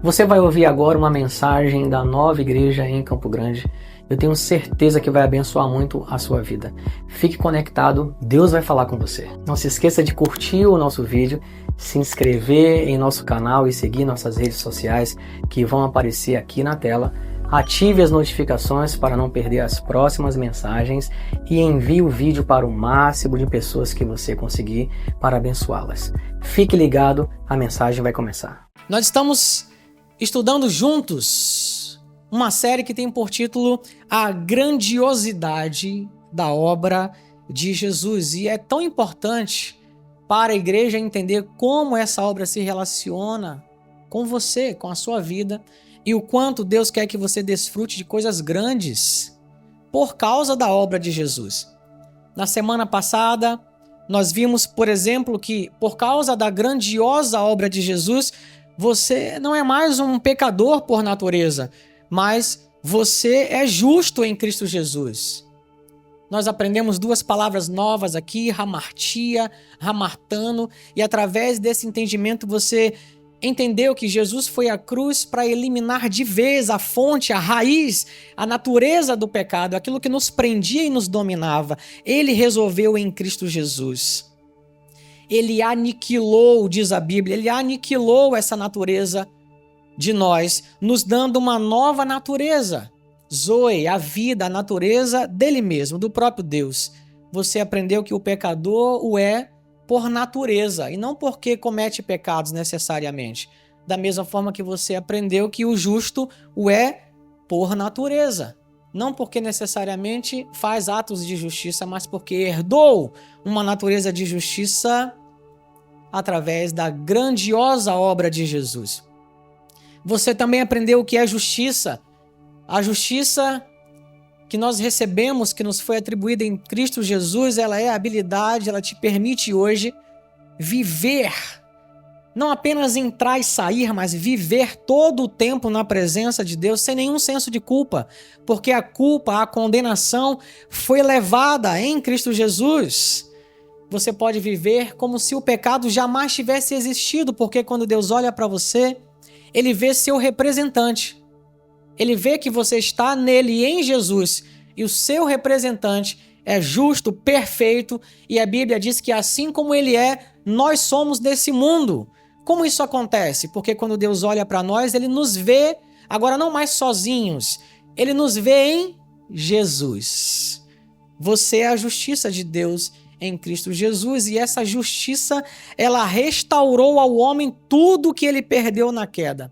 Você vai ouvir agora uma mensagem da Nova Igreja em Campo Grande. Eu tenho certeza que vai abençoar muito a sua vida. Fique conectado, Deus vai falar com você. Não se esqueça de curtir o nosso vídeo, se inscrever em nosso canal e seguir nossas redes sociais que vão aparecer aqui na tela. Ative as notificações para não perder as próximas mensagens e envie o vídeo para o máximo de pessoas que você conseguir para abençoá-las. Fique ligado, a mensagem vai começar. Nós estamos estudando juntos uma série que tem por título A Grandiosidade da Obra de Jesus. E é tão importante para a igreja entender como essa obra se relaciona com você, com a sua vida, e o quanto Deus quer que você desfrute de coisas grandes por causa da obra de Jesus. Na semana passada, nós vimos, por exemplo, que por causa da grandiosa obra de Jesus, você não é mais um pecador por natureza, mas você é justo em Cristo Jesus. Nós aprendemos duas palavras novas aqui, hamartia, hamartano, e através desse entendimento você entendeu que Jesus foi à cruz para eliminar de vez a fonte, a raiz, a natureza do pecado, aquilo que nos prendia e nos dominava. Ele resolveu em Cristo Jesus. Ele aniquilou, diz a Bíblia, ele aniquilou essa natureza de nós, nos dando uma nova natureza. Zoe, a vida, a natureza dele mesmo, do próprio Deus. Você aprendeu que o pecador o é por natureza e não porque comete pecados necessariamente. Da mesma forma que você aprendeu que o justo o é por natureza. Não porque necessariamente faz atos de justiça, mas porque herdou uma natureza de justiça através da grandiosa obra de Jesus. Você também aprendeu o que é justiça. A justiça que nós recebemos, que nos foi atribuída em Cristo Jesus, ela é a habilidade, ela te permite hoje viver, não apenas entrar e sair, mas viver todo o tempo na presença de Deus sem nenhum senso de culpa, porque a culpa, a condenação foi levada em Cristo Jesus. Você pode viver como se o pecado jamais tivesse existido, porque quando Deus olha para você, Ele vê seu representante. Ele vê que você está nele, em Jesus, e o seu representante é justo, perfeito, e a Bíblia diz que assim como ele é, nós somos desse mundo. Como isso acontece? Porque quando Deus olha para nós, ele nos vê, agora não mais sozinhos, ele nos vê em Jesus. Você é a justiça de Deus em Cristo Jesus, e essa justiça, ela restaurou ao homem tudo que ele perdeu na queda,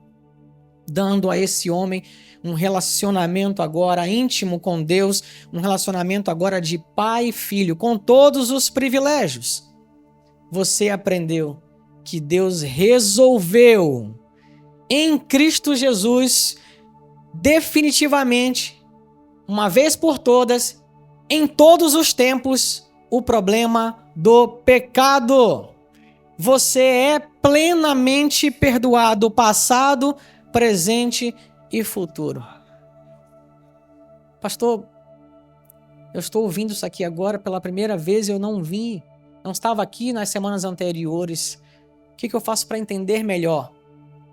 dando a esse homem um relacionamento agora íntimo com Deus, um relacionamento agora de pai e filho, com todos os privilégios. Você aprendeu que Deus resolveu em Cristo Jesus definitivamente, uma vez por todas, em todos os tempos, o problema do pecado. Você é plenamente perdoado, passado, presente e futuro. Pastor, eu estou ouvindo isso aqui agora pela primeira vez, eu não estava aqui nas semanas anteriores. O que eu faço para entender melhor?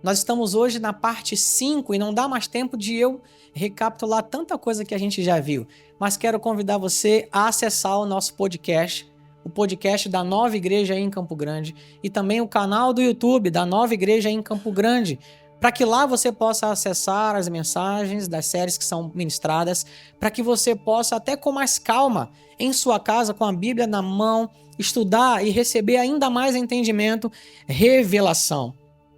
Nós estamos hoje na parte 5 e não dá mais tempo de eu recapitular tanta coisa que a gente já viu, mas quero convidar você a acessar o nosso podcast, o podcast da Nova Igreja em Campo Grande, e também o canal do YouTube da Nova Igreja em Campo Grande, para que lá você possa acessar as mensagens das séries que são ministradas, para que você possa, até com mais calma, em sua casa, com a Bíblia na mão, estudar e receber ainda mais entendimento, revelação.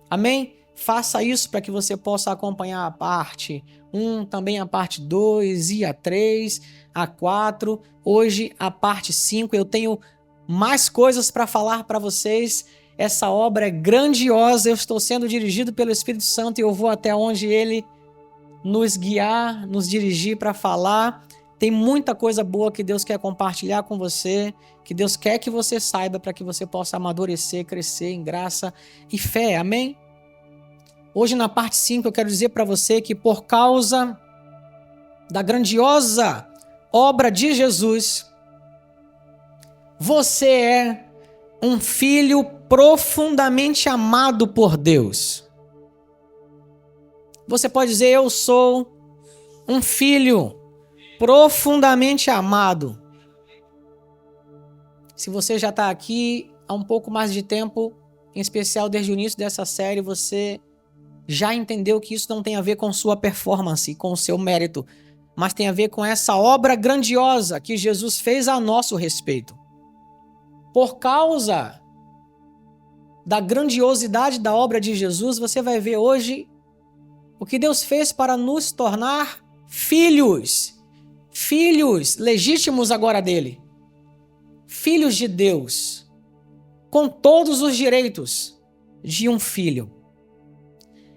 Amém? Faça isso para que você possa acompanhar a parte 1, também a parte 2, e a 3, a 4, hoje a parte 5. Eu tenho mais coisas para falar para vocês. Essa obra é grandiosa, eu estou sendo dirigido pelo Espírito Santo e eu vou até onde Ele nos guiar, nos dirigir para falar. Tem muita coisa boa que Deus quer compartilhar com você, que Deus quer que você saiba para que você possa amadurecer, crescer em graça e fé, amém? Hoje na parte 5 eu quero dizer para você que por causa da grandiosa obra de Jesus, você é um filho profundamente amado por Deus. Você pode dizer: eu sou um filho profundamente amado. Se você já está aqui há um pouco mais de tempo, em especial desde o início dessa série, você já entendeu que isso não tem a ver com sua performance, com o seu mérito, mas tem a ver com essa obra grandiosa que Jesus fez a nosso respeito. Por causa da grandiosidade da obra de Jesus, você vai ver hoje o que Deus fez para nos tornar filhos legítimos agora dele, filhos de Deus, com todos os direitos de um filho.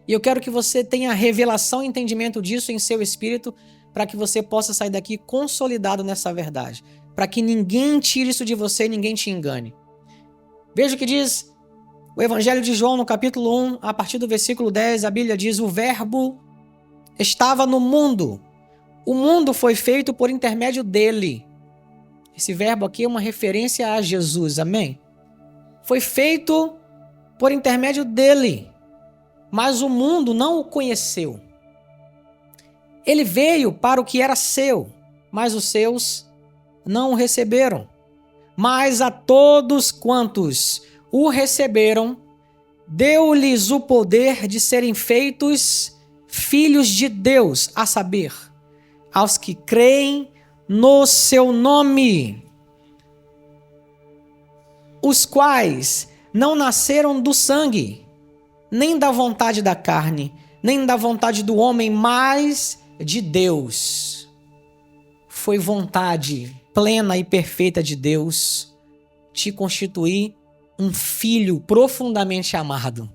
E eu quero que você tenha revelação e entendimento disso em seu espírito, para que você possa sair daqui consolidado nessa verdade, para que ninguém tire isso de você e ninguém te engane. Veja o que diz o Evangelho de João no capítulo 1, a partir do versículo 10, a Bíblia diz: o verbo estava no mundo, o mundo foi feito por intermédio dele. Esse verbo aqui é uma referência a Jesus, amém? Foi feito por intermédio dele, mas o mundo não o conheceu. Ele veio para o que era seu, mas os seus não o receberam. Mas a todos quantos o receberam, deu-lhes o poder de serem feitos filhos de Deus, a saber, aos que creem no seu nome, os quais não nasceram do sangue, nem da vontade da carne, nem da vontade do homem, mas de Deus. Foi vontade plena e perfeita de Deus te constituir um filho profundamente amado.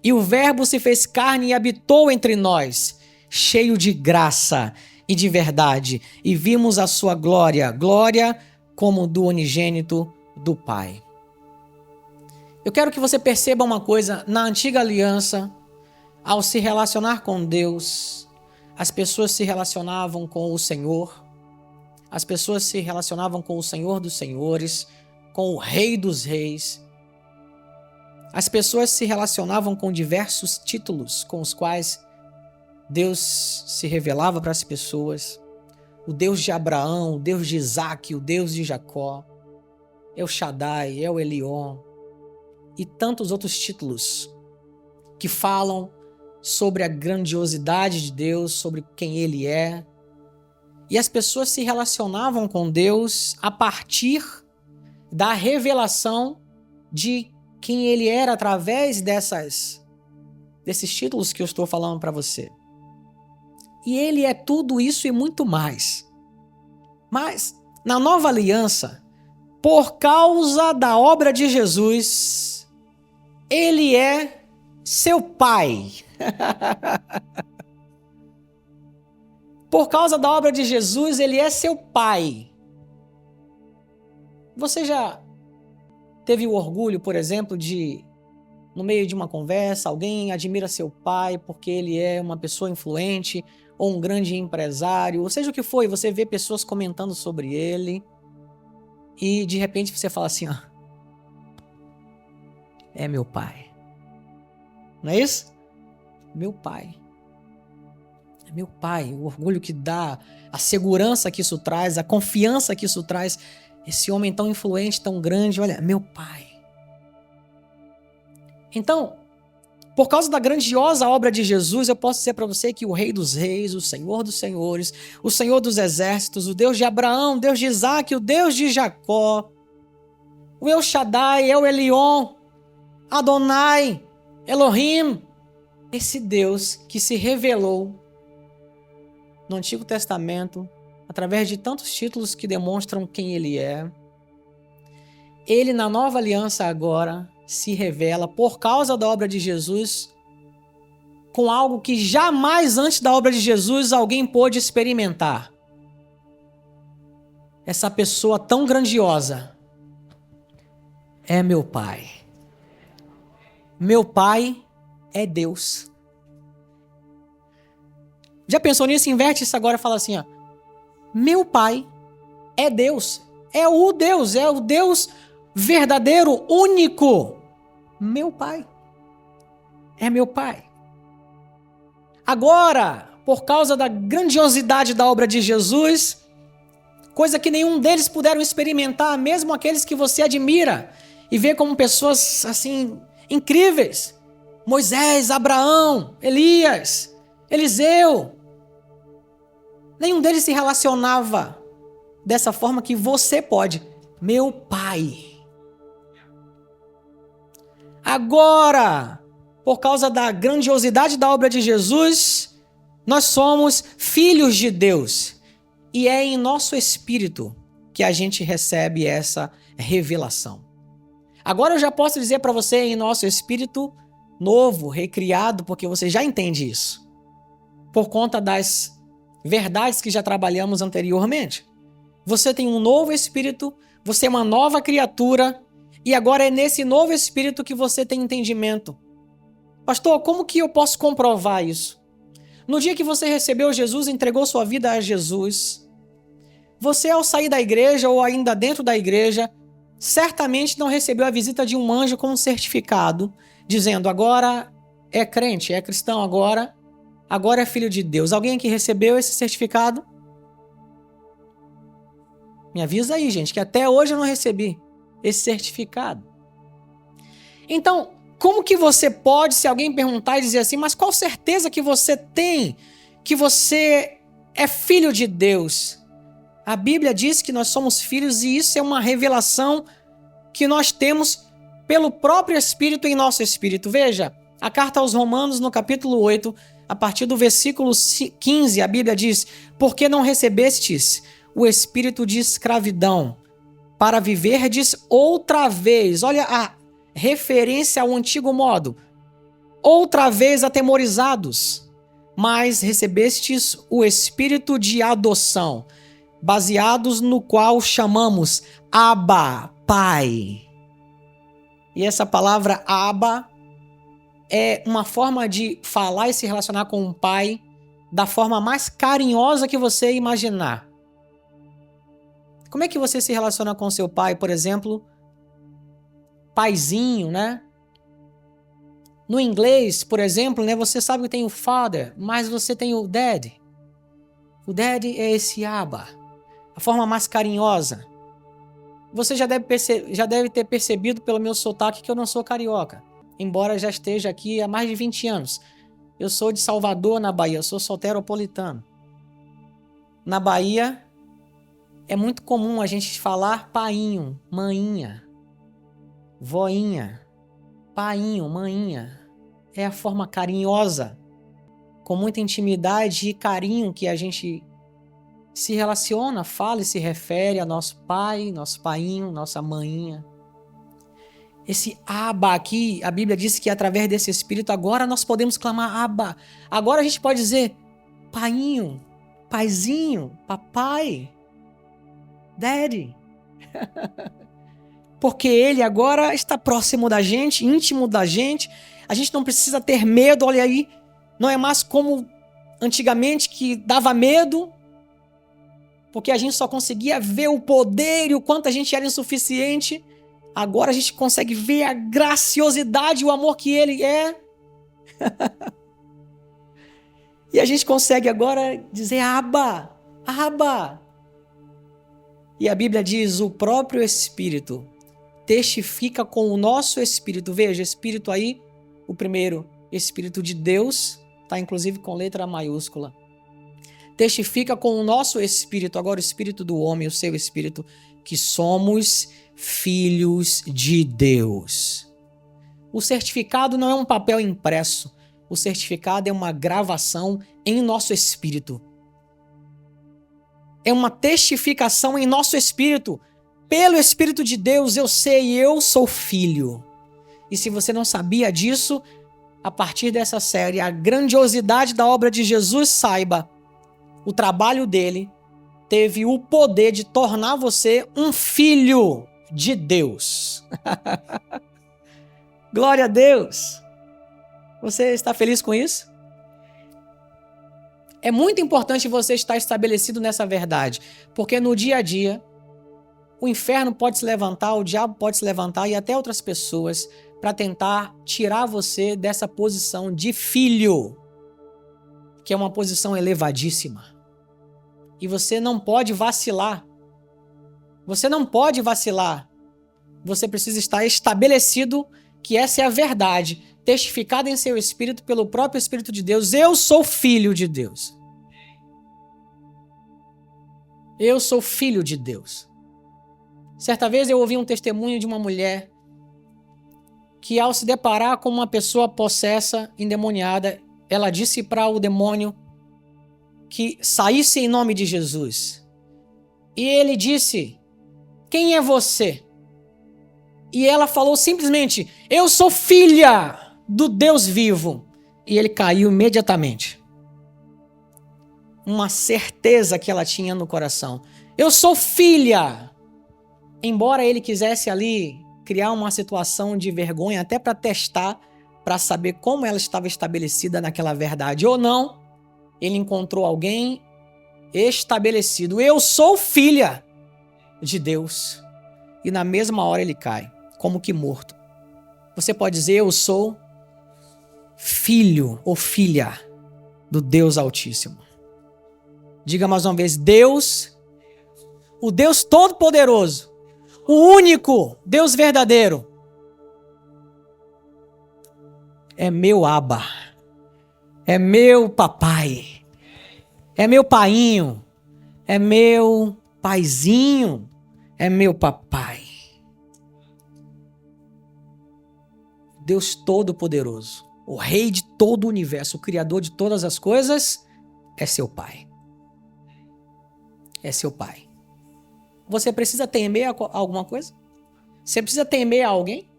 E o Verbo se fez carne e habitou entre nós, cheio de graça e de verdade, e vimos a sua glória, glória como do unigênito do Pai. Eu quero que você perceba uma coisa: na antiga aliança, ao se relacionar com Deus, as pessoas se relacionavam com o Senhor, as pessoas se relacionavam com o Senhor dos Senhores, com o Rei dos Reis. As pessoas se relacionavam com diversos títulos com os quais Deus se revelava para as pessoas. O Deus de Abraão, o Deus de Isaac, o Deus de Jacó, El Shaddai, El Elyon e tantos outros títulos que falam sobre a grandiosidade de Deus, sobre quem Ele é. E as pessoas se relacionavam com Deus a partir da revelação de quem Ele era através desses títulos que eu estou falando para você. E Ele é tudo isso e muito mais. Mas, na nova aliança, por causa da obra de Jesus, Ele é seu Pai. Por causa da obra de Jesus, Ele é seu Pai. Você já teve o orgulho, por exemplo, de, no meio de uma conversa, alguém admira seu pai porque ele é uma pessoa influente ou um grande empresário, ou seja o que for, e você vê pessoas comentando sobre ele e de repente você fala assim: é meu pai. Não é isso? Meu pai. É meu pai. O orgulho que dá, a segurança que isso traz, a confiança que isso traz. Esse homem tão influente, tão grande, olha, meu pai. Então, por causa da grandiosa obra de Jesus, eu posso dizer para você que o Rei dos Reis, o Senhor dos Senhores, o Senhor dos Exércitos, o Deus de Abraão, o Deus de Isaac, o Deus de Jacó, o El Shaddai, El Elyon, Adonai, Elohim, esse Deus que se revelou no Antigo Testamento, através de tantos títulos que demonstram quem Ele é, Ele na nova aliança agora se revela por causa da obra de Jesus com algo que jamais antes da obra de Jesus alguém pôde experimentar. Essa pessoa tão grandiosa é meu Pai. Meu Pai é Deus. Já pensou nisso? Inverte isso agora e fala assim: meu Pai é Deus. É o Deus verdadeiro, único. Meu Pai. É meu Pai. Agora, por causa da grandiosidade da obra de Jesus, coisa que nenhum deles puderam experimentar, mesmo aqueles que você admira e vê como pessoas assim incríveis. Moisés, Abraão, Elias, Eliseu. Nenhum deles se relacionava dessa forma que você pode. Meu Pai. Agora, por causa da grandiosidade da obra de Jesus, nós somos filhos de Deus. E é em nosso espírito que a gente recebe essa revelação. Agora eu já posso dizer para você, em nosso espírito novo, recriado, porque você já entende isso, por conta das verdades que já trabalhamos anteriormente. Você tem um novo espírito, você é uma nova criatura, e agora é nesse novo espírito que você tem entendimento. Pastor, como que eu posso comprovar isso? No dia que você recebeu Jesus, entregou sua vida a Jesus, você, ao sair da igreja ou ainda dentro da igreja, certamente não recebeu a visita de um anjo com um certificado, dizendo, agora é crente, é cristão, agora é filho de Deus. Alguém aqui recebeu esse certificado? Me avisa aí, gente, que até hoje eu não recebi esse certificado. Então, como que você pode, se alguém perguntar e dizer assim, mas qual certeza que você tem que você é filho de Deus? A Bíblia diz que nós somos filhos e isso é uma revelação que nós temos pelo próprio Espírito em nosso espírito. Veja, a carta aos Romanos, no capítulo 8, a partir do versículo 15, a Bíblia diz, porque não recebestes o espírito de escravidão para viverdes outra vez. Olha a referência ao antigo modo. Outra vez atemorizados, mas recebestes o espírito de adoção, baseados no qual chamamos Abba, Pai. E essa palavra Abba é uma forma de falar e se relacionar com um pai da forma mais carinhosa que você imaginar. Como é que você se relaciona com seu pai, por exemplo? Paizinho, né? No inglês, por exemplo, né, você sabe que tem o father, mas você tem o daddy. O daddy é esse Abba, a forma mais carinhosa. Você já deve ter percebido pelo meu sotaque que eu não sou carioca, embora já esteja aqui há mais de 20 anos. Eu sou de Salvador, na Bahia, eu sou soteropolitano. Na Bahia, é muito comum a gente falar painho, maninha, voinha, painho, maninha. É a forma carinhosa, com muita intimidade e carinho que a gente se relaciona, fala e se refere a nosso pai, nosso painho, nossa maninha. Esse Abba aqui, a Bíblia diz que através desse Espírito agora nós podemos clamar Abba. Agora a gente pode dizer painho, paizinho, papai, daddy. Porque ele agora está próximo da gente, íntimo da gente. A gente não precisa ter medo, olha aí. Não é mais como antigamente que dava medo, porque a gente só conseguia ver o poder e o quanto a gente era insuficiente. Agora a gente consegue ver a graciosidade e o amor que ele é. E a gente consegue agora dizer Abba, Abba. E a Bíblia diz, o próprio Espírito testifica com o nosso espírito. Veja, espírito aí, o primeiro, Espírito de Deus, está inclusive com letra maiúscula. Testifica com o nosso espírito, agora o espírito do homem, o seu espírito, que somos filhos de Deus. O certificado não é um papel impresso. O certificado é uma gravação em nosso espírito. É uma testificação em nosso espírito. Pelo Espírito de Deus, eu sei, eu sou filho. E se você não sabia disso, a partir dessa série, a grandiosidade da obra de Jesus, saiba, o trabalho dele teve o poder de tornar você um filho de Deus. Glória a Deus! Você está feliz com isso? É muito importante você estar estabelecido nessa verdade, porque no dia a dia, o inferno pode se levantar, o diabo pode se levantar e até outras pessoas para tentar tirar você dessa posição de filho. que é uma posição elevadíssima. E você não pode vacilar. Você não pode vacilar. Você precisa estar estabelecido que essa é a verdade, testificada em seu espírito pelo próprio Espírito de Deus. Eu sou filho de Deus. Eu sou filho de Deus. Certa vez eu ouvi um testemunho de uma mulher que, ao se deparar com uma pessoa possessa, endemoniada, ela disse para o demônio que saísse em nome de Jesus. E ele disse: quem é você? E ela falou simplesmente: eu sou filha do Deus vivo. E ele caiu imediatamente. Uma certeza que ela tinha no coração. Eu sou filha. Embora ele quisesse ali criar uma situação de vergonha, até para testar, para saber como ela estava estabelecida naquela verdade ou não, ele encontrou alguém estabelecido. Eu sou filha de Deus. E na mesma hora ele cai, como que morto. Você pode dizer: eu sou filho ou filha do Deus Altíssimo. Diga mais uma vez: Deus, o Deus Todo-Poderoso, o único Deus verdadeiro, é meu Abba, é meu papai, é meu painho, é meu paizinho, é meu papai. Deus Todo-Poderoso, o Rei de todo o universo, o Criador de todas as coisas, é seu pai. É seu pai. Você precisa temer a alguma coisa? Você precisa temer a alguém?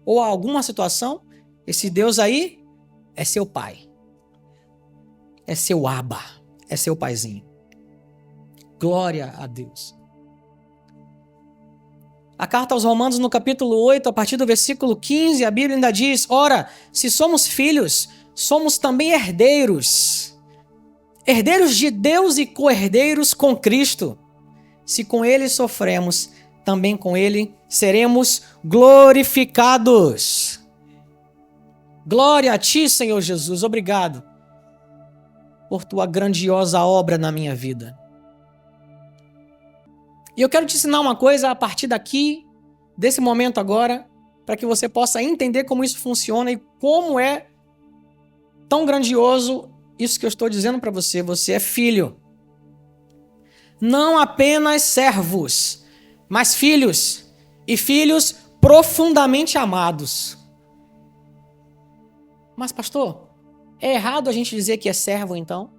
Ou a alguma situação? Esse Deus aí é seu pai. É seu Abba. É seu paizinho. Glória a Deus. A carta aos Romanos, no capítulo 8, a partir do versículo 15, a Bíblia ainda diz: ora, se somos filhos, somos também herdeiros. Herdeiros de Deus e co-herdeiros com Cristo. Se com Ele sofremos, também com Ele seremos glorificados. Glória a Ti, Senhor Jesus. Obrigado por Tua grandiosa obra na minha vida. E eu quero te ensinar uma coisa a partir daqui, desse momento agora, para que você possa entender como isso funciona e como é tão grandioso isso que eu estou dizendo para você. Você é filho. Não apenas servos, mas filhos. E filhos profundamente amados. Mas, pastor, é errado a gente dizer que é servo, então?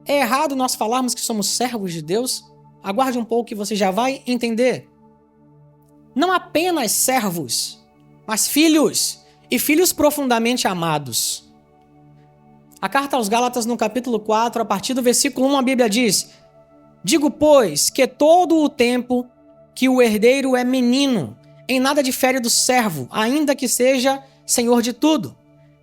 É errado nós falarmos que somos servos de Deus? Aguarde um pouco que você já vai entender. Não apenas servos, mas filhos. E filhos profundamente amados. A carta aos Gálatas, no capítulo 4, a partir do versículo 1, a Bíblia diz: digo, pois, que todo o tempo que o herdeiro é menino, em nada difere do servo, ainda que seja senhor de tudo,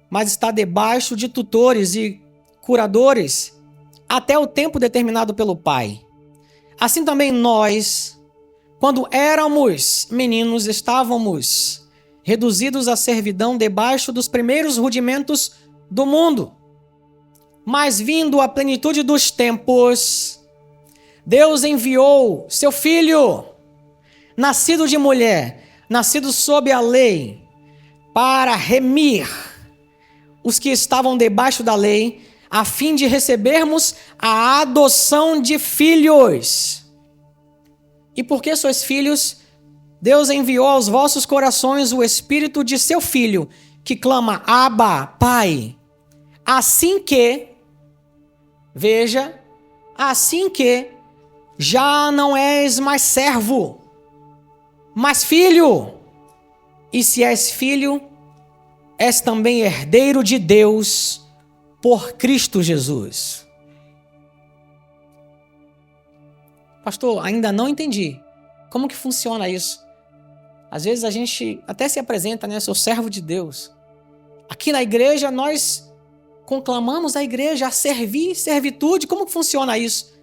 mas está debaixo de tutores e curadores até o tempo determinado pelo Pai. Assim também nós, quando éramos meninos, estávamos reduzidos à servidão debaixo dos primeiros rudimentos do mundo. Mas vindo a plenitude dos tempos, Deus enviou seu Filho, nascido de mulher, nascido sob a lei, para remir os que estavam debaixo da lei, a fim de recebermos a adoção de filhos. E porque sois filhos, Deus enviou aos vossos corações o Espírito de seu Filho, que clama: Abba, Pai. Assim que, veja, assim que já não és mais servo, mas filho. E se és filho, és também herdeiro de Deus por Cristo Jesus. Pastor, ainda não entendi. Como que funciona isso? Às vezes a gente até se apresenta, né? Sou servo de Deus. Aqui na igreja nós conclamamos a igreja a servir, servitude. Como que funciona isso?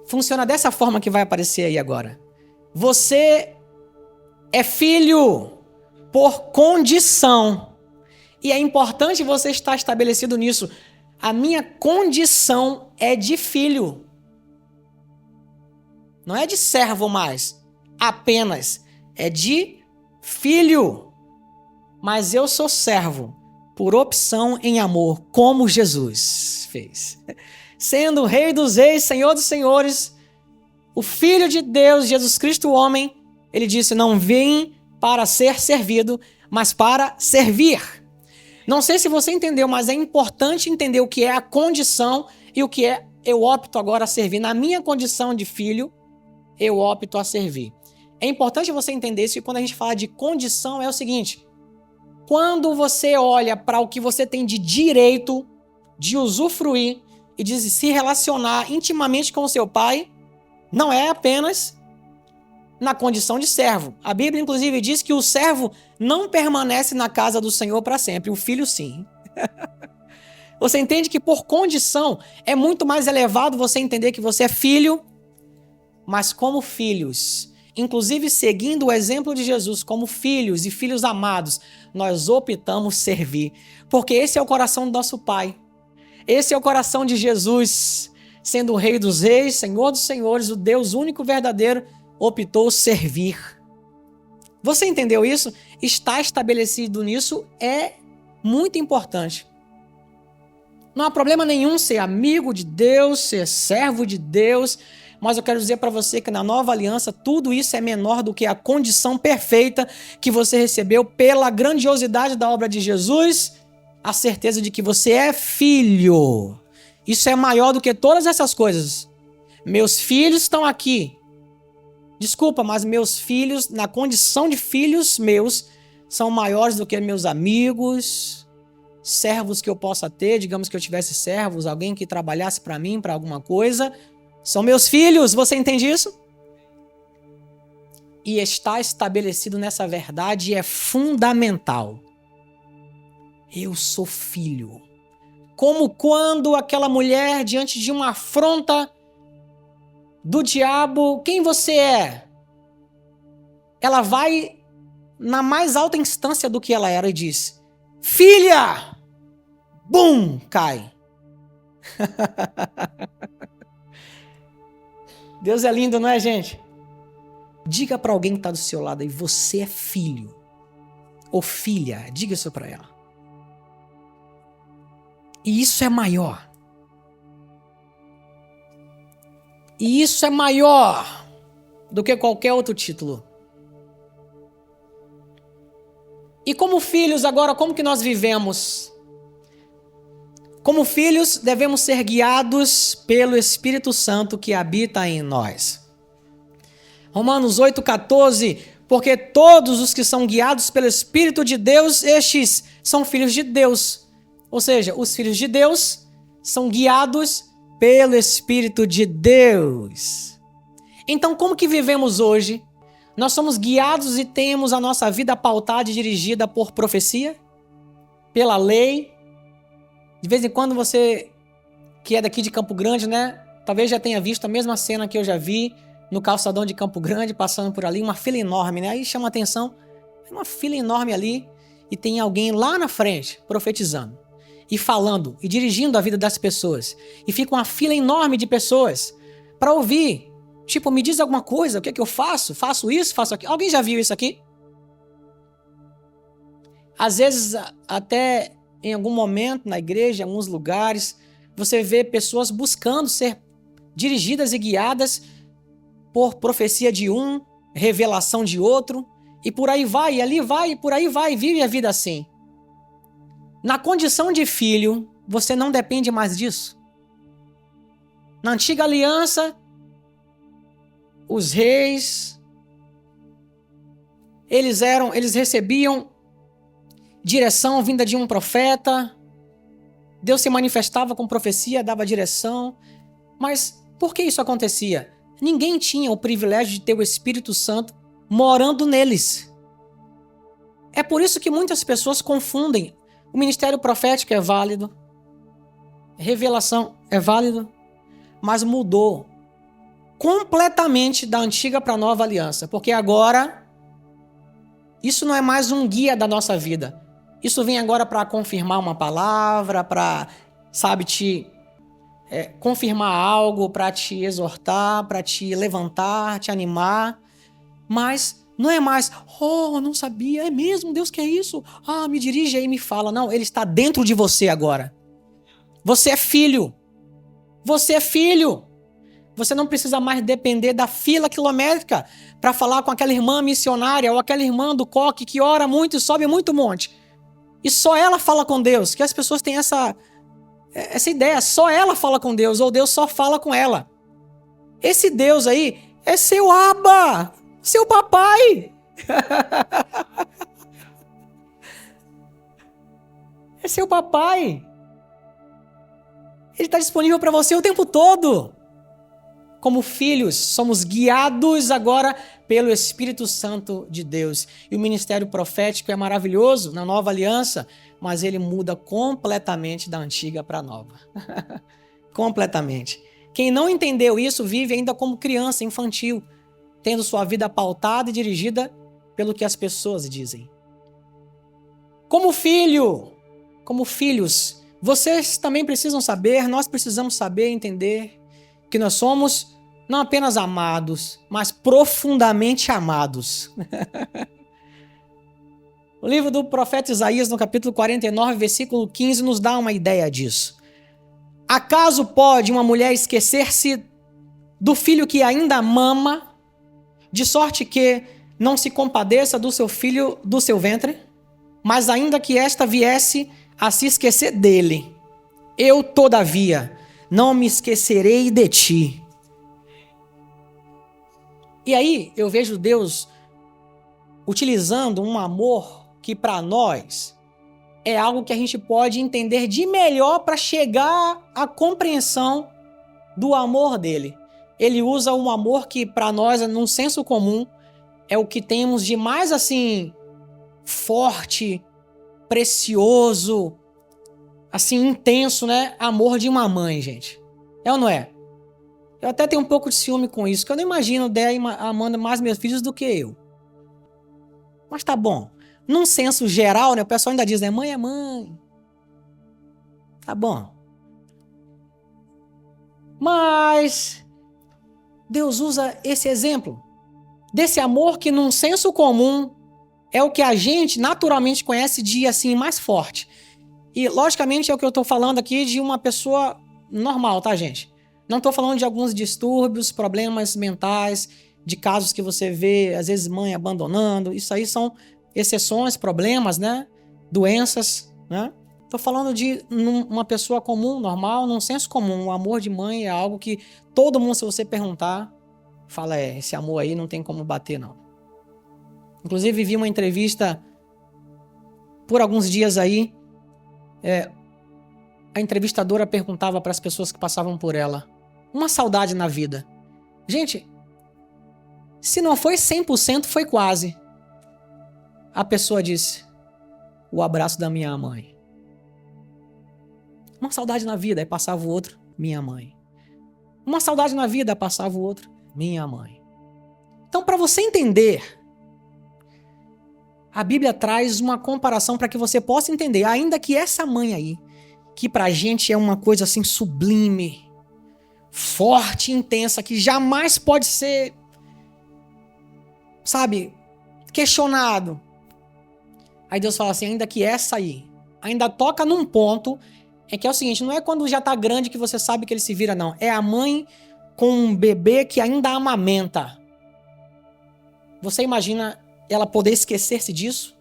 Funciona dessa forma que vai aparecer aí agora. Você é filho por condição E é importante você estar estabelecido nisso. A minha condição é de filho. Não é de servo mais, apenas. É de filho. Mas eu sou servo por opção em amor, como Jesus fez. Sendo o Rei dos Reis, Senhor dos Senhores, o Filho de Deus, Jesus Cristo, o homem, ele disse, não vim para ser servido, mas para servir. Não sei se você entendeu, mas é importante entender o que é a condição e o que é eu opto agora a servir. Na minha condição de filho, eu opto a servir. É importante você entender isso, e quando a gente fala de condição é o seguinte, quando você olha para o que você tem de direito de usufruir e de se relacionar intimamente com o seu pai, não é apenas na condição de servo. A Bíblia, inclusive, diz que o servo não permanece na casa do Senhor para sempre, o filho sim. Você entende que por condição é muito mais elevado você entender que você é filho, mas como filhos, inclusive seguindo o exemplo de Jesus, como filhos e filhos amados, nós optamos servir, porque esse é o coração do nosso Pai. Esse é o coração de Jesus, sendo o Rei dos Reis, Senhor dos Senhores, o Deus único verdadeiro, optou servir. Você entendeu isso? Estar estabelecido nisso é muito importante. Não há problema nenhum ser amigo de Deus, ser servo de Deus, mas eu quero dizer para você que na nova aliança tudo isso é menor do que a condição perfeita que você recebeu pela grandiosidade da obra de Jesus, a certeza de que você é filho. Isso é maior do que todas essas coisas. Meus filhos estão aqui. Desculpa, mas meus filhos, na condição de filhos meus, são maiores do que meus amigos, servos que eu possa ter, digamos que eu tivesse servos, alguém que trabalhasse para mim, para alguma coisa. São meus filhos, você entende isso? E estar estabelecido nessa verdade é fundamental. Eu sou filho. Como quando aquela mulher, diante de uma afronta do diabo, quem você é? Ela vai na mais alta instância do que ela era e diz, filha! Bum! Cai. Deus é lindo, não é, gente? Diga para alguém que está do seu lado aí, você é filho ou filha, diga isso para ela. E isso é maior. E isso é maior do que qualquer outro título. E como filhos agora, como que nós vivemos? Como filhos, devemos ser guiados pelo Espírito Santo que habita em nós. Romanos 8,14, porque todos os que são guiados pelo Espírito de Deus, estes são filhos de Deus. Ou seja, os filhos de Deus são guiados pelo Espírito de Deus. Então, como que vivemos hoje? Nós somos guiados e temos a nossa vida pautada e dirigida por profecia? Pela lei? De vez em quando você, que é daqui de Campo Grande, né? Talvez já tenha visto a mesma cena que eu já vi no calçadão de Campo Grande, passando por ali, uma fila enorme, né? Aí chama a atenção, uma fila enorme ali e tem alguém lá na frente profetizando e falando e dirigindo a vida das pessoas. E fica uma fila enorme de pessoas para ouvir. Tipo, me diz alguma coisa, o que é que eu faço? Faço isso, faço aquilo. Alguém já viu isso aqui? Às vezes, até em algum momento na igreja, em alguns lugares, você vê pessoas buscando ser dirigidas e guiadas por profecia de um, revelação de outro, e por aí vai, e ali vai, e por aí vai, vive a vida assim. Na condição de filho, você não depende mais disso. Na antiga aliança, os reis, eles recebiam direção vinda de um profeta, Deus se manifestava com profecia, dava direção, mas por que isso acontecia? Ninguém tinha o privilégio de ter o Espírito Santo morando neles. É por isso que muitas pessoas confundem. O ministério profético é válido, revelação é válido, mas mudou completamente da antiga para a nova aliança, porque agora isso não é mais um guia da nossa vida. Isso vem agora para confirmar uma palavra, para, sabe, te confirmar algo, para te exortar, para te levantar, te animar. Mas não é mais, oh, não sabia, é mesmo, Deus quer isso? Ah, me dirige aí e me fala. Não, ele está dentro de você agora. Você é filho. Você é filho. Você não precisa mais depender da fila quilométrica para falar com aquela irmã missionária ou aquela irmã do coque que ora muito e sobe muito monte. E só ela fala com Deus. Que as pessoas têm essa ideia. Só ela fala com Deus ou Deus só fala com ela. Esse Deus aí é seu Abba, seu papai. É seu papai. Ele está disponível para você o tempo todo. Como filhos, somos guiados agora pelo Espírito Santo de Deus. E o ministério profético é maravilhoso na nova aliança, mas ele muda completamente da antiga para a nova. Completamente. Quem não entendeu isso vive ainda como criança infantil, tendo sua vida pautada e dirigida pelo que as pessoas dizem. Como filhos, vocês também precisam saber, nós precisamos saber e entender que nós somos não apenas amados, mas profundamente amados. O livro do profeta Isaías, no capítulo 49, versículo 15, nos dá uma ideia disso. Acaso pode uma mulher esquecer-se do filho que ainda mama, de sorte que não se compadeça do seu filho do seu ventre? Mas ainda que esta viesse a se esquecer dele, eu, todavia, não me esquecerei de ti. E aí eu vejo Deus utilizando um amor que para nós é algo que a gente pode entender de melhor para chegar à compreensão do amor dele. Ele usa um amor que para nós, num senso comum, é o que temos de mais assim forte, precioso, assim intenso, né? Amor de uma mãe, gente. É ou não é? Eu até tenho um pouco de ciúme com isso, que eu não imagino Déia amando mais meus filhos do que eu. Mas tá bom. Num senso geral, né, o pessoal ainda diz, né, mãe é mãe. Tá bom. Mas Deus usa esse exemplo desse amor que num senso comum é o que a gente naturalmente conhece de assim mais forte. E logicamente é o que eu tô falando aqui de uma pessoa normal, tá, gente? Não tô falando de alguns distúrbios, problemas mentais, de casos que você vê, às vezes, mãe abandonando. Isso aí são exceções, problemas, né? Doenças, né? Tô falando de uma pessoa comum, normal, num senso comum. O amor de mãe é algo que todo mundo, se você perguntar, fala, esse amor aí não tem como bater, não. Inclusive, vi uma entrevista por alguns dias aí. A entrevistadora perguntava para as pessoas que passavam por ela, uma saudade na vida. Gente, se não foi 100%, foi quase. A pessoa disse, o abraço da minha mãe. Uma saudade na vida, aí passava o outro, minha mãe. Uma saudade na vida, aí passava o outro, minha mãe. Então, para você entender, a Bíblia traz uma comparação para que você possa entender, ainda que essa mãe aí, que pra gente é uma coisa assim sublime, forte, intensa, que jamais pode ser, sabe, questionado. Aí Deus fala assim, ainda que essa aí, ainda toca num ponto, é que é o seguinte, não é quando já tá grande que você sabe que ele se vira, não. É a mãe com um bebê que ainda amamenta. Você imagina ela poder esquecer-se disso?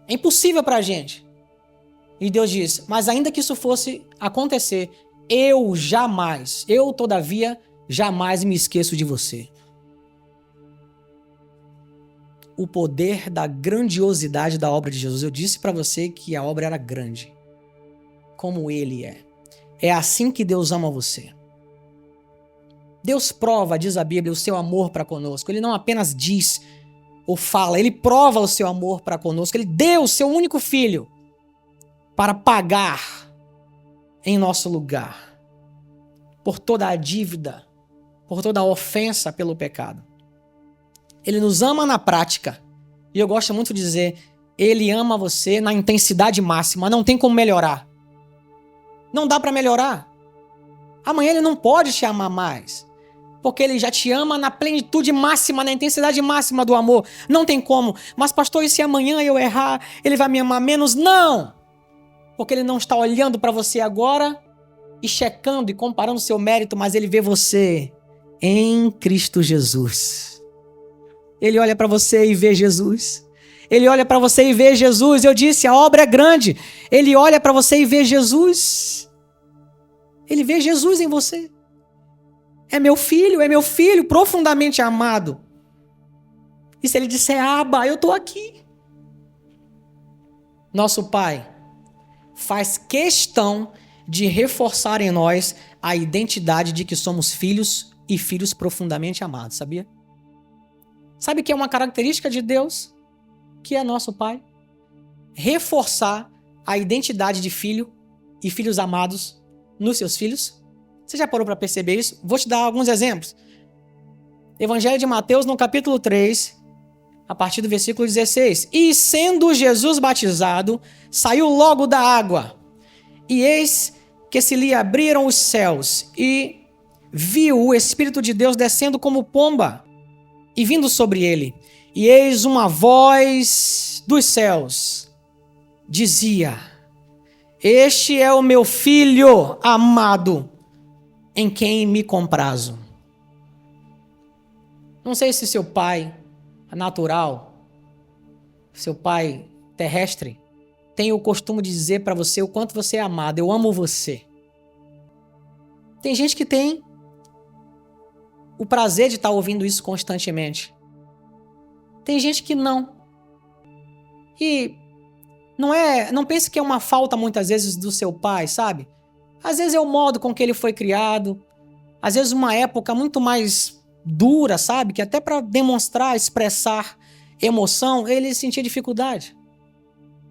É impossível pra gente. E Deus diz, mas ainda que isso fosse acontecer, eu todavia, jamais me esqueço de você. O poder da grandiosidade da obra de Jesus. Eu disse para você que a obra era grande. Como ele é. É assim que Deus ama você. Deus prova, diz a Bíblia, o seu amor para conosco. Ele não apenas diz ou fala, ele prova o seu amor para conosco. Ele deu o seu único filho para pagar em nosso lugar por toda a dívida, por toda a ofensa pelo pecado. Ele nos ama na prática. E eu gosto muito de dizer, Ele ama você na intensidade máxima, não tem como melhorar. Não dá para melhorar. Amanhã ele não pode te amar mais, porque ele já te ama na plenitude máxima, na intensidade máxima do amor. Não tem como. Mas pastor, e se amanhã eu errar, ele vai me amar menos? Não! Porque ele não está olhando para você agora e checando e comparando seu mérito, mas ele vê você em Cristo Jesus. Ele olha para você e vê Jesus. Ele olha para você e vê Jesus. Eu disse, a obra é grande. Ele olha para você e vê Jesus. Ele vê Jesus em você. É meu filho profundamente amado. E se ele disser, Abba, eu estou aqui. Nosso Pai faz questão de reforçar em nós a identidade de que somos filhos e filhos profundamente amados, sabia? Sabe que é uma característica de Deus, que é nosso Pai? Reforçar a identidade de filho e filhos amados nos seus filhos. Você já parou para perceber isso? Vou te dar alguns exemplos. Evangelho de Mateus, no capítulo 3, a partir do versículo 16. E sendo Jesus batizado, saiu logo da água. E eis que se lhe abriram os céus, e viu o Espírito de Deus descendo como pomba, e vindo sobre ele. E eis uma voz dos céus, dizia, este é o meu filho amado, em quem me comprazo. Não sei se seu pai natural, seu pai terrestre, tem o costume de dizer para você o quanto você é amado. Eu amo você. Tem gente que tem o prazer de estar ouvindo isso constantemente. Tem gente que não. E não pense que é uma falta muitas vezes do seu pai, sabe? Às vezes é o modo com que ele foi criado. Às vezes uma época muito mais dura, sabe? Que até para demonstrar, expressar emoção, ele sentia dificuldade.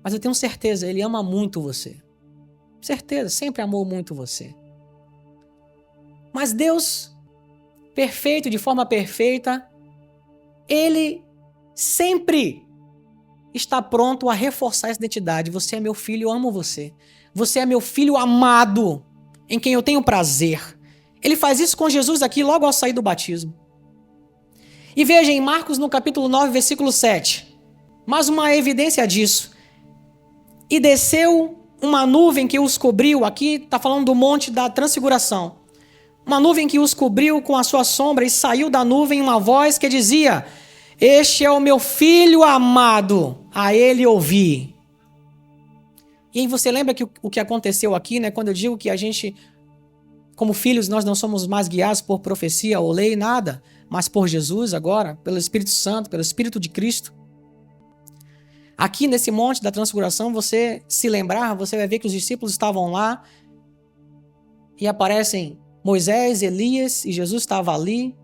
Mas eu tenho certeza, ele ama muito você. Certeza, sempre amou muito você. Mas Deus, perfeito, de forma perfeita, ele sempre está pronto a reforçar essa identidade. Você é meu filho, eu amo você. Você é meu filho amado, em quem eu tenho prazer. Ele faz isso com Jesus aqui, logo ao sair do batismo. E veja em Marcos, no capítulo 9, versículo 7. Mais uma evidência disso. E desceu uma nuvem que os cobriu. Aqui está falando do monte da transfiguração. Uma nuvem que os cobriu com a sua sombra, e saiu da nuvem uma voz que dizia, este é o meu filho amado, a ele ouvi. E aí você lembra que o que aconteceu aqui, né? Quando eu digo que a gente, como filhos, nós não somos mais guiados por profecia ou lei, nada, mas por Jesus agora, pelo Espírito Santo, pelo Espírito de Cristo. Aqui nesse monte da transfiguração, você se lembrar, você vai ver que os discípulos estavam lá e aparecem Moisés, Elias, e Jesus estava ali.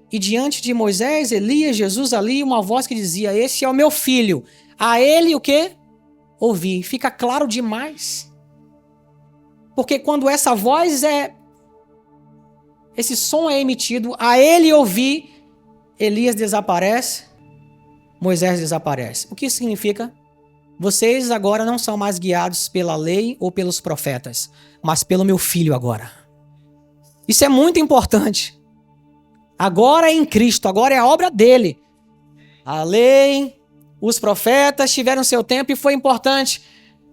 E diante de Moisés, Elias, Jesus ali, uma voz que dizia, este é o meu filho. A ele o quê? Ouvi. Fica claro demais. Porque quando essa voz esse som é emitido, a ele ouvi, Elias desaparece, Moisés desaparece. O que isso significa? Vocês agora não são mais guiados pela lei ou pelos profetas, mas pelo meu filho agora. Isso é muito importante. Agora é em Cristo, agora é a obra dele. A lei, os profetas tiveram seu tempo e foi importante.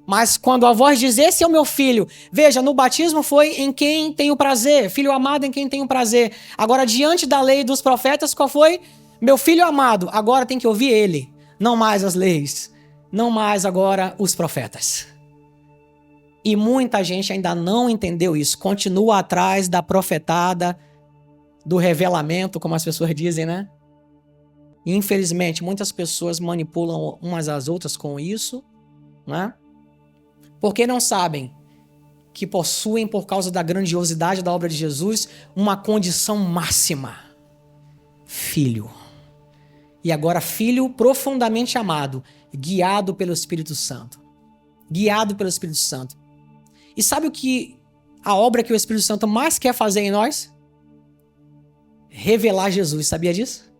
Mas quando a voz diz, esse é o meu filho. Veja, no batismo foi em quem tem o prazer. Filho amado em quem tem o prazer. Agora, diante da lei dos profetas, qual foi? Meu filho amado. Agora tem que ouvir ele. Não mais as leis. Não mais agora os profetas. E muita gente ainda não entendeu isso. Continua atrás da profetada, do revelamento, como as pessoas dizem, né? E, infelizmente, muitas pessoas manipulam umas às outras com isso, né? Porque não sabem que possuem, por causa da grandiosidade da obra de Jesus, uma condição máxima. Filho. E agora filho profundamente amado, guiado pelo Espírito Santo. Guiado pelo Espírito Santo. E sabe o que a obra que o Espírito Santo mais quer fazer em nós? Revelar Jesus, sabia disso?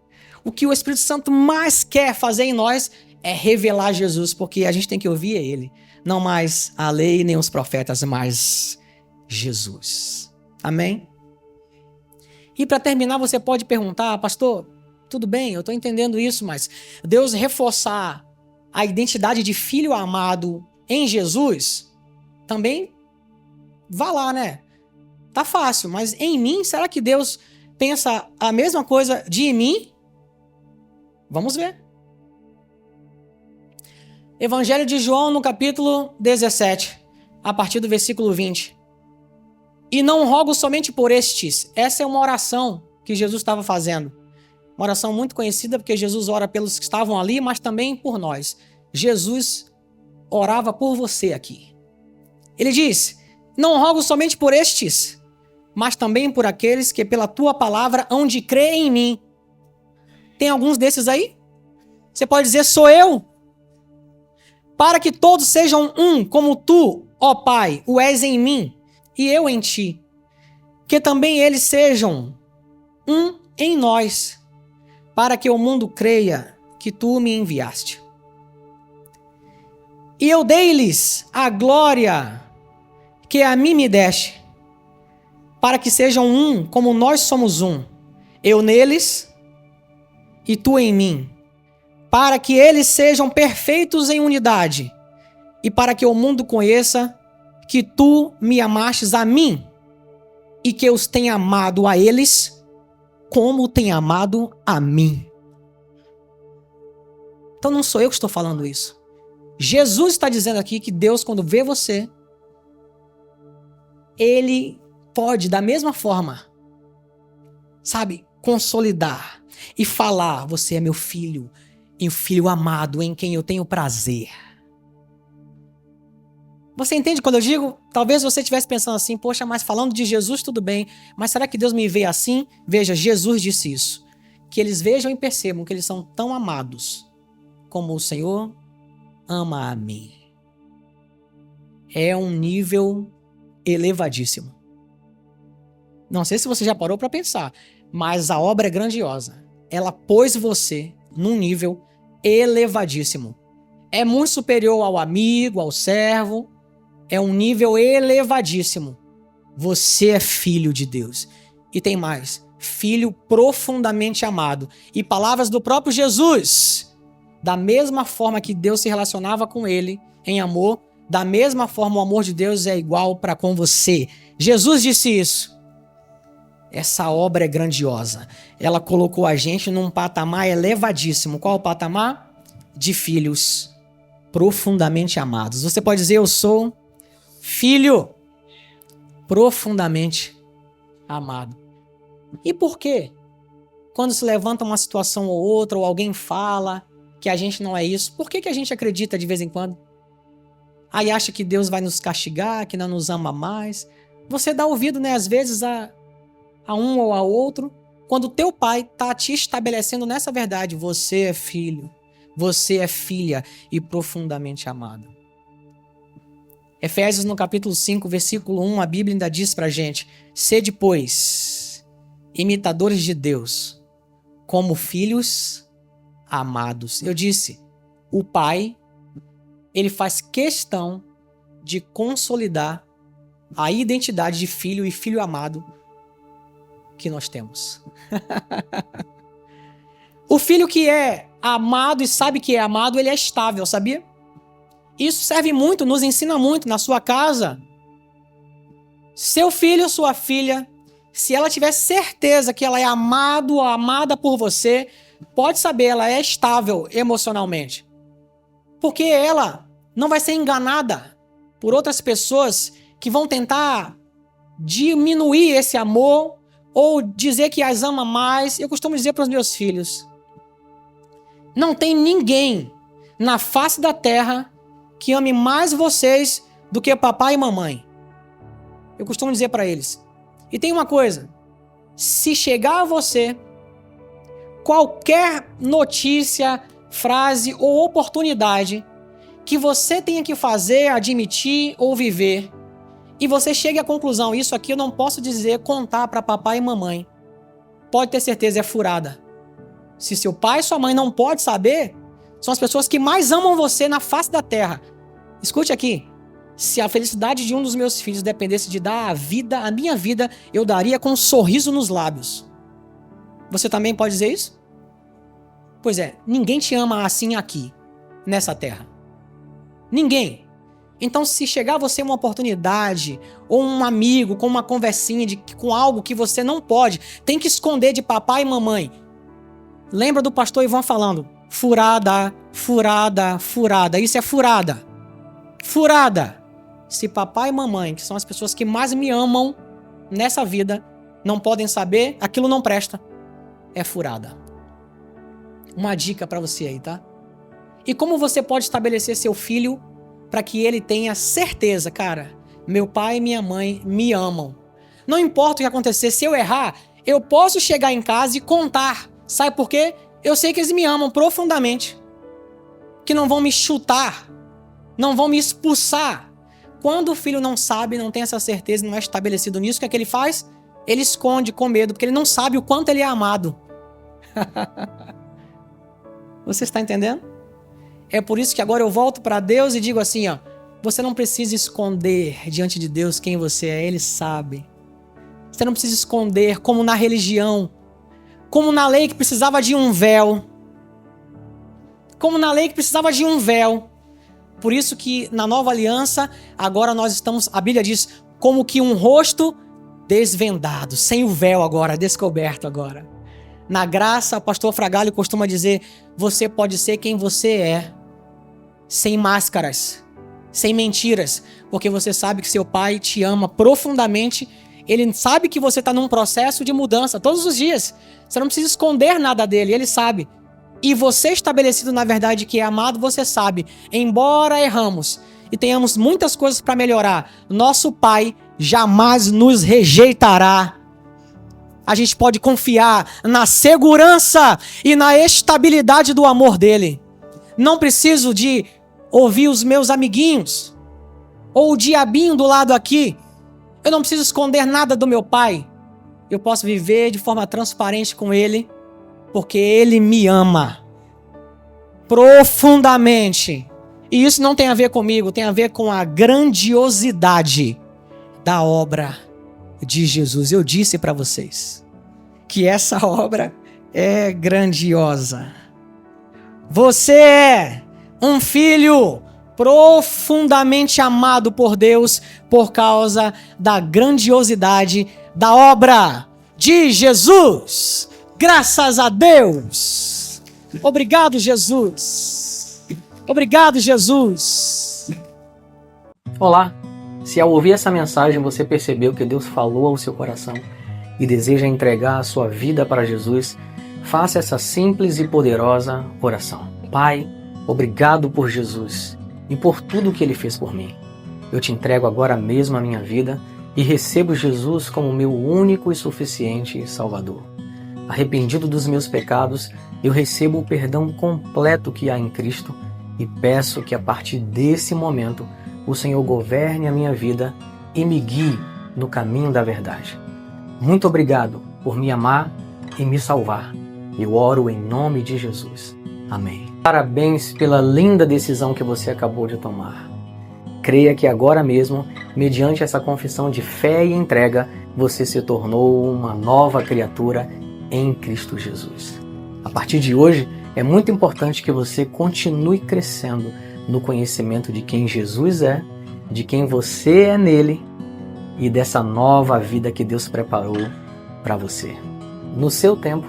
O que o Espírito Santo mais quer fazer em nós é revelar Jesus, porque a gente tem que ouvir ele. Não mais a lei nem os profetas, mas Jesus. Amém? E para terminar, você pode perguntar, pastor, tudo bem, eu estou entendendo isso, mas Deus reforçar a identidade de filho amado em Jesus, também vá lá, né? Tá fácil, mas em mim, será que Deus pensa a mesma coisa de mim? Vamos ver. Evangelho de João, no capítulo 17, a partir do versículo 20. E não rogo somente por estes. Essa é uma oração que Jesus estava fazendo. Uma oração muito conhecida, porque Jesus ora pelos que estavam ali, mas também por nós. Jesus orava por você aqui. Ele diz, não rogo somente por estes, mas também por aqueles que pela tua palavra hão de crer em mim. Tem alguns desses aí? Você pode dizer, sou eu. Para que todos sejam um, como tu, ó Pai, o és em mim, e eu em ti. Que também eles sejam um em nós, para que o mundo creia que tu me enviaste. E eu dei-lhes a glória que a mim me deste, para que sejam um, como nós somos um, eu neles e tu em mim, para que eles sejam perfeitos em unidade, e para que o mundo conheça que tu me amastes a mim, e que eu os tenha amado a eles, como tem amado a mim. Então não sou eu que estou falando isso. Jesus está dizendo aqui que Deus, quando vê você, Ele pode, da mesma forma, sabe, consolidar e falar, você é meu filho, e o filho amado em quem eu tenho prazer. Você entende quando eu digo? Talvez você estivesse pensando assim, poxa, mas falando de Jesus tudo bem, mas será que Deus me vê assim? Veja, Jesus disse isso. Que eles vejam e percebam que eles são tão amados como o Senhor ama a mim. É um nível elevadíssimo. Não sei se você já parou para pensar, mas a obra é grandiosa. Ela pôs você num nível elevadíssimo. É muito superior ao amigo, ao servo. É um nível elevadíssimo. Você é filho de Deus. E tem mais. Filho profundamente amado. E palavras do próprio Jesus. Da mesma forma que Deus se relacionava com ele em amor, da mesma forma o amor de Deus é igual para com você. Jesus disse isso. Essa obra é grandiosa. Ela colocou a gente num patamar elevadíssimo. Qual o patamar? De filhos profundamente amados. Você pode dizer, eu sou filho profundamente amado. E por quê? Quando se levanta uma situação ou outra, ou alguém fala que a gente não é isso, por que a gente acredita de vez em quando? Aí acha que Deus vai nos castigar, que não nos ama mais. Você dá ouvido, né, às vezes, a um ou a outro, quando o teu pai está te estabelecendo nessa verdade, você é filho, você é filha e profundamente amado. Efésios no capítulo 5, versículo 1, a Bíblia ainda diz pra gente, sede, pois, imitadores de Deus, como filhos amados. Eu disse, o pai, ele faz questão de consolidar a identidade de filho e filho amado que nós temos. O filho que é amado e sabe que é amado, ele é estável, sabia? Isso serve muito, nos ensina muito na sua casa. Seu filho ou sua filha, se ela tiver certeza que ela é amado ou amada por você, pode saber, ela é estável emocionalmente. Porque ela não vai ser enganada por outras pessoas que vão tentar diminuir esse amor ou dizer que as ama mais. Eu costumo dizer para os meus filhos, não tem ninguém na face da terra que ame mais vocês do que papai e mamãe. Eu costumo dizer para eles. E tem uma coisa, se chegar a você qualquer notícia, frase ou oportunidade que você tenha que fazer, admitir ou viver, e você chegue à conclusão, isso aqui eu não posso dizer, contar para papai e mamãe, pode ter certeza, é furada. Se seu pai e sua mãe não podem saber, São as pessoas que mais amam você na face da terra. Escute aqui. Se a felicidade de um dos meus filhos dependesse de dar a minha vida, eu daria com um sorriso nos lábios. Você também pode dizer isso? Pois é, ninguém te ama assim aqui, nessa terra. Ninguém. Então, se chegar a você uma oportunidade, ou um amigo com uma conversinha, com algo que você não pode, tem que esconder de papai e mamãe. Lembra do pastor Ivan falando, furada, furada, furada. Isso é furada. Furada. Se papai e mamãe, que são as pessoas que mais me amam nessa vida, não podem saber, aquilo não presta. É furada. Uma dica pra você aí, tá? E como você pode estabelecer seu filho para que ele tenha certeza, cara, meu pai e minha mãe me amam. Não importa o que acontecer, se eu errar, eu posso chegar em casa e contar. Sabe por quê? Eu sei que eles me amam profundamente. Que não vão me chutar, não vão me expulsar. Quando o filho não sabe, não tem essa certeza, não é estabelecido nisso, o que é que ele faz? Ele esconde com medo, porque ele não sabe o quanto ele é amado. Você está entendendo? É por isso que agora eu volto para Deus e digo assim, ó, você não precisa esconder diante de Deus quem você é, Ele sabe. Você não precisa esconder como na religião, como na lei que precisava de um véu. Como na lei que precisava de um véu. Por isso que na nova aliança, agora nós estamos, a Bíblia diz, como que um rosto desvendado, sem o véu agora, descoberto agora. Na graça, o pastor Fragalho costuma dizer, você pode ser quem você é, sem máscaras, sem mentiras, porque você sabe que seu pai te ama profundamente, ele sabe que você está num processo de mudança todos os dias, você não precisa esconder nada dele, ele sabe. E você estabelecido na verdade que é amado, você sabe, embora erramos e tenhamos muitas coisas para melhorar, nosso pai jamais nos rejeitará. A gente pode confiar na segurança e na estabilidade do amor dele. Não preciso de ouvir os meus amiguinhos ou o diabinho do lado aqui. Eu não preciso esconder nada do meu pai. Eu posso viver de forma transparente com ele, porque ele me ama profundamente. E isso não tem a ver comigo, tem a ver com a grandiosidade da obra de Jesus. Eu disse para vocês que essa obra é grandiosa. Você é um filho profundamente amado por Deus por causa da grandiosidade da obra de Jesus. Graças a Deus. Obrigado, Jesus. Obrigado, Jesus. Olá. Se ao ouvir essa mensagem você percebeu que Deus falou ao seu coração e deseja entregar a sua vida para Jesus, faça essa simples e poderosa oração. Pai, obrigado por Jesus e por tudo que Ele fez por mim. Eu te entrego agora mesmo a minha vida e recebo Jesus como meu único e suficiente Salvador. Arrependido dos meus pecados, eu recebo o perdão completo que há em Cristo e peço que a partir desse momento o Senhor governe a minha vida e me guie no caminho da verdade. Muito obrigado por me amar e me salvar. Eu oro em nome de Jesus. Amém. Parabéns pela linda decisão que você acabou de tomar. Creia que agora mesmo, mediante essa confissão de fé e entrega, você se tornou uma nova criatura em Cristo Jesus. A partir de hoje, é muito importante que você continue crescendo no conhecimento de quem Jesus é, de quem você é nele e dessa nova vida que Deus preparou para você. No seu tempo,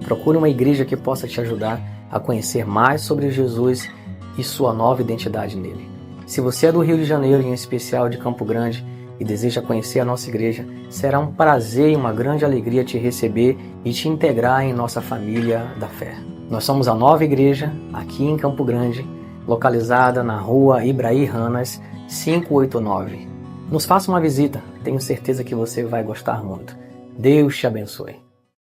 procure uma igreja que possa te ajudar a conhecer mais sobre Jesus e sua nova identidade nele. Se você é do Rio de Janeiro, em especial de Campo Grande, e deseja conhecer a nossa igreja, será um prazer e uma grande alegria te receber e te integrar em nossa família da fé. Nós somos a nova igreja aqui em Campo Grande, localizada na rua Ibraí Ranas, 589. Nos faça uma visita, tenho certeza que você vai gostar muito. Deus te abençoe.